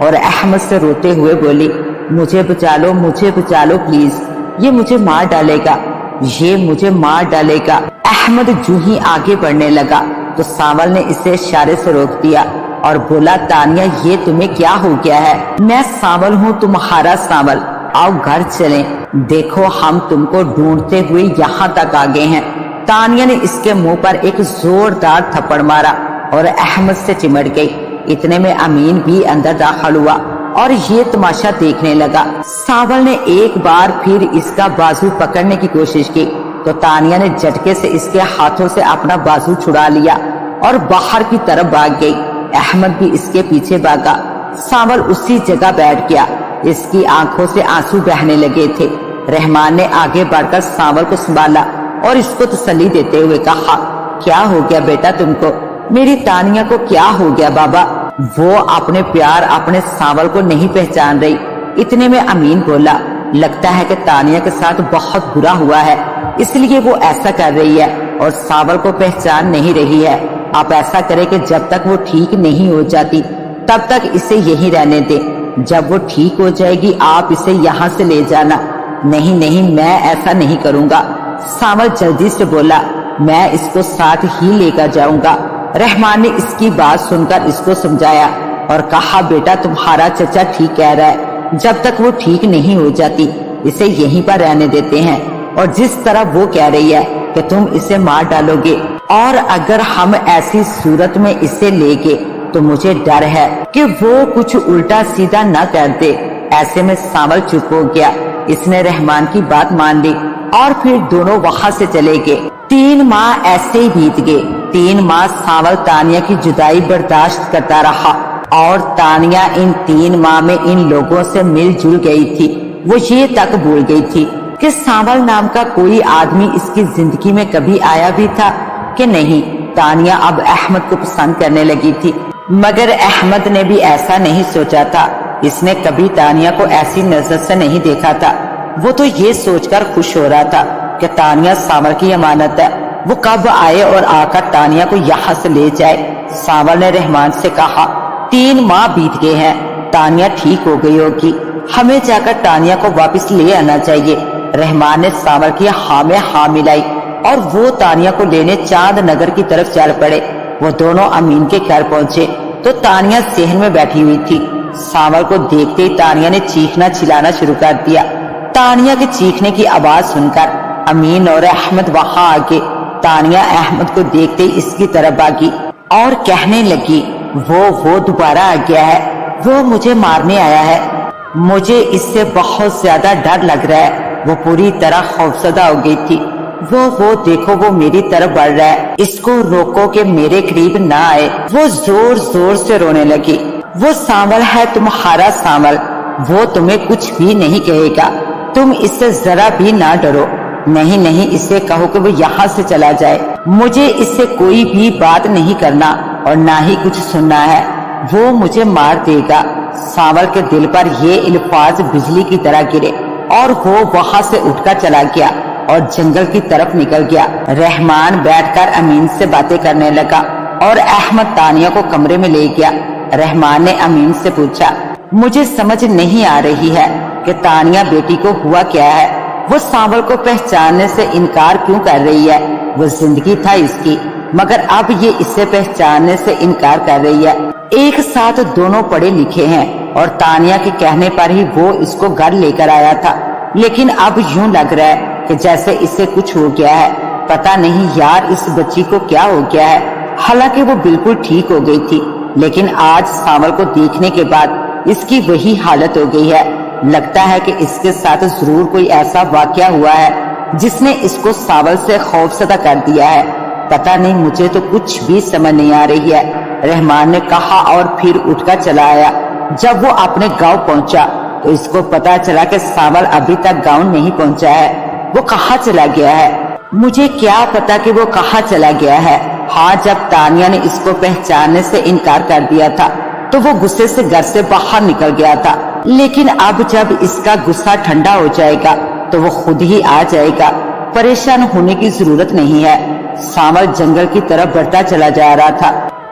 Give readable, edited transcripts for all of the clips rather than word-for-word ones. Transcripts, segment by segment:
اور احمد سے روتے ہوئے بولی، مجھے بچا لو پلیز، یہ مجھے مار ڈالے گا، یہ مجھے مار ڈالے گا۔ احمد جو ہی آگے بڑھنے لگا تو سانول نے اسے اشارے سے روک دیا اور بولا، تانیہ یہ تمہیں کیا ہو گیا ہے؟ میں سانول ہوں، تمہارا سانول، آؤ گھر چلیں، دیکھو ہم تم کو ڈھونڈتے ہوئے یہاں تک آ گئے ہیں۔ تانیہ نے اس کے منہ پر ایک زوردار تھپڑ مارا اور احمد سے چمٹ گئی۔ اتنے میں امین بھی اندر داخل ہوا اور یہ تماشا دیکھنے لگا۔ سانول نے ایک بار پھر اس کا بازو پکڑنے کی کوشش کی تو تانیہ نے جھٹکے سے اس کے ہاتھوں سے اپنا بازو چھڑا لیا اور باہر کی طرف بھاگ گئی۔ احمد بھی اس کے پیچھے بھاگا۔ سانول اسی جگہ بیٹھ گیا، اس کی آنکھوں سے آنسو بہنے لگے تھے۔ رحمان نے آگے بڑھ کر سانول کو سنبھالا اور اس کو تسلی دیتے ہوئے کہا، کیا ہو گیا بیٹا تم کو؟ میری تانیہ کو کیا ہو گیا بابا؟ وہ اپنے پیار اپنے سانول کو نہیں پہچان رہی۔ اتنے میں امین بولا، لگتا ہے کہ تانیہ کے ساتھ بہت برا ہوا ہے، اس لیے وہ ایسا کر رہی ہے اور سانول کو پہچان نہیں رہی ہے۔ آپ ایسا کریں کہ جب تک وہ ٹھیک نہیں ہو جاتی تب تک اسے یہی رہنے دیں، جب وہ ٹھیک ہو جائے گی آپ اسے یہاں سے لے جانا۔ نہیں میں ایسا نہیں کروں گا، سانول جلدی سے بولا، میں اس کو ساتھ ہی لے کر جاؤں گا۔ رحمان نے اس کی بات سن کر اس کو سمجھایا اور کہا، بیٹا تمہارا چچا ٹھیک کہہ رہا ہے، جب تک وہ ٹھیک نہیں ہو جاتی اسے یہیں پر رہنے دیتے ہیں، اور جس طرح وہ کہہ رہی ہے کہ تم اسے مار ڈالو گے اور اگر ہم ایسی صورت میں اسے لے گے تو مجھے ڈر ہے کہ وہ کچھ الٹا سیدھا نہ کر دے۔ ایسے میں سانول چپ ہو گیا، اس نے رحمان کی بات مان لی اور پھر دونوں وہاں سے چلے گئے۔ 3 ماہ ایسے ہی بیت گئے۔ 3 ماہ سانول تانیہ کی جدائی برداشت کرتا رہا اور تانیہ ان 3 ماہ میں ان لوگوں سے مل جل گئی تھی۔ وہ یہ تک بھول گئی تھی کہ سانول نام کا کوئی آدمی اس کی زندگی میں کبھی آیا بھی تھا کہ نہیں۔ تانیہ اب احمد کو پسند کرنے لگی تھی، مگر احمد نے بھی ایسا نہیں سوچا تھا، اس نے کبھی تانیہ کو ایسی نظر سے نہیں دیکھا تھا۔ وہ تو یہ سوچ کر خوش ہو رہا تھا کہ تانیہ سانول کی امانت ہے، وہ کب آئے اور آ کر تانیہ کو یہاں سے لے جائے۔ سانول نے رحمان سے کہا، 3 ماہ بیت گئے ہیں، تانیہ ٹھیک ہو گئی ہوگی، ہمیں جا کر تانیہ کو واپس لے آنا چاہیے۔ رحمان نے سانول کی ہاں میں ہاں ملائی اور وہ تانیہ کو لینے چاند نگر کی طرف چل پڑے۔ وہ دونوں امین کے گھر پہنچے تو تانیہ صحن میں بیٹھی ہوئی تھی۔ سانول کو دیکھتے ہی تانیہ نے چیخنا چلانا شروع کر دیا۔ تانیہ کے چیخنے کی آواز سن کر امین اور احمد وہاں آگے۔ تانیہ احمد کو دیکھتے ہی اس کی طرف آگی اور کہنے لگی، وہ دوبارہ آ گیا ہے، وہ مجھے مارنے آیا ہے، مجھے اس سے بہت زیادہ ڈر لگ رہا ہے۔ وہ پوری طرح خوفزدہ ہو گئی تھی۔ وہ دیکھو وہ میری طرف بڑھ رہا ہے، اس کو روکو کہ میرے قریب نہ آئے۔ وہ زور زور سے رونے لگی۔ وہ سانول ہے تمہارا سانول، وہ تمہیں کچھ بھی نہیں کہے گا، تم اس سے ذرا بھی نہ ڈرو۔ نہیں اسے کہو کہ وہ یہاں سے چلا جائے، مجھے اس سے کوئی بھی بات نہیں کرنا اور نہ ہی کچھ سننا ہے، وہ مجھے مار دے گا۔ سانول کے دل پر یہ الفاظ بجلی کی طرح گرے اور وہ وہاں سے اٹھ کر چلا گیا اور جنگل کی طرف نکل گیا۔ رحمان بیٹھ کر امین سے باتیں کرنے لگا اور احمد تانیہ کو کمرے میں لے گیا۔ رحمان نے امین سے پوچھا، مجھے سمجھ نہیں آ رہی ہے کہ تانیہ بیٹی کو ہوا کیا ہے، وہ سانول کو پہچاننے سے انکار کیوں کر رہی ہے؟ وہ زندگی تھا اس کی، مگر اب یہ اسے پہچاننے سے انکار کر رہی ہے۔ ایک ساتھ دونوں پڑھے لکھے ہیں اور تانیہ کے کہنے پر ہی وہ اس کو گھر لے کر آیا تھا، لیکن اب یوں لگ رہا ہے کہ جیسے اسے کچھ ہو گیا ہے۔ پتہ نہیں یار اس بچی کو کیا ہو گیا ہے، حالانکہ وہ بالکل ٹھیک ہو گئی تھی، لیکن آج سانول کو دیکھنے کے بعد اس کی وہی حالت ہو گئی ہے۔ لگتا ہے کہ اس کے ساتھ ضرور کوئی ایسا واقعہ ہوا ہے جس نے اس کو سانول سے خوفزدہ کر دیا ہے۔ پتہ نہیں، مجھے تو کچھ بھی سمجھ نہیں آ رہی ہے، رحمان نے کہا اور پھر اٹھ کر چلا آیا۔ جب وہ اپنے گاؤں پہنچا تو اس کو پتا چلا کہ سانول ابھی تک گاؤں نہیں پہنچا ہے۔ وہ کہاں چلا گیا ہے؟ مجھے کیا پتا کہ وہ کہاں چلا گیا ہے۔ ہاں، جب تانیہ نے اس کو پہچاننے سے انکار کر دیا تھا تو وہ غصے سے گھر سے باہر نکل گیا تھا، لیکن اب جب اس کا غصہ ٹھنڈا ہو جائے گا تو وہ خود ہی آ جائے گا، پریشان ہونے کی ضرورت نہیں ہے۔ سانول جنگل کی طرف بڑھتا چلا جا رہا تھا۔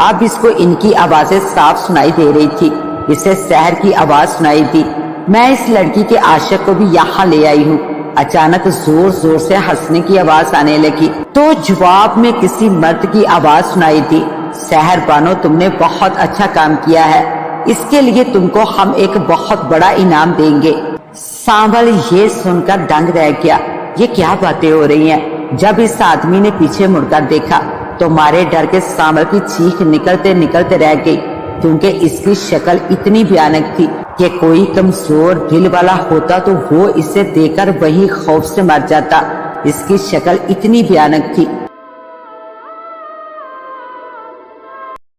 اب اس کو ان کی آوازیں صاف سنائی دے رہی تھی، اسے سحر کی آواز سنائی دی۔ میں اس لڑکی کے عاشق کو بھی یہاں لے آئی ہوں۔ اچانک زور زور سے ہنسنے کی آواز آنے لگی تو جواب میں کسی مرد کی آواز سنائی دی، سحر بانو تم نے بہت اچھا کام کیا ہے، اس کے لیے تم کو ہم ایک بہت بڑا انعام دیں گے۔ سانول یہ سن کر دنگ رہ گیا، یہ کیا باتیں ہو رہی ہیں؟ جب اس آدمی نے پیچھے مڑ کر دیکھا تو مارے ڈر کے سانول کی چیخ نکلتے نکلتے رہ گئی، کیونکہ اس کی شکل اتنی بھیانک تھی کہ کوئی کمزور دل والا ہوتا تو وہ اسے دیکھ کر وہی خوف سے مر جاتا۔ اس کی شکل اتنی بھیانک تھی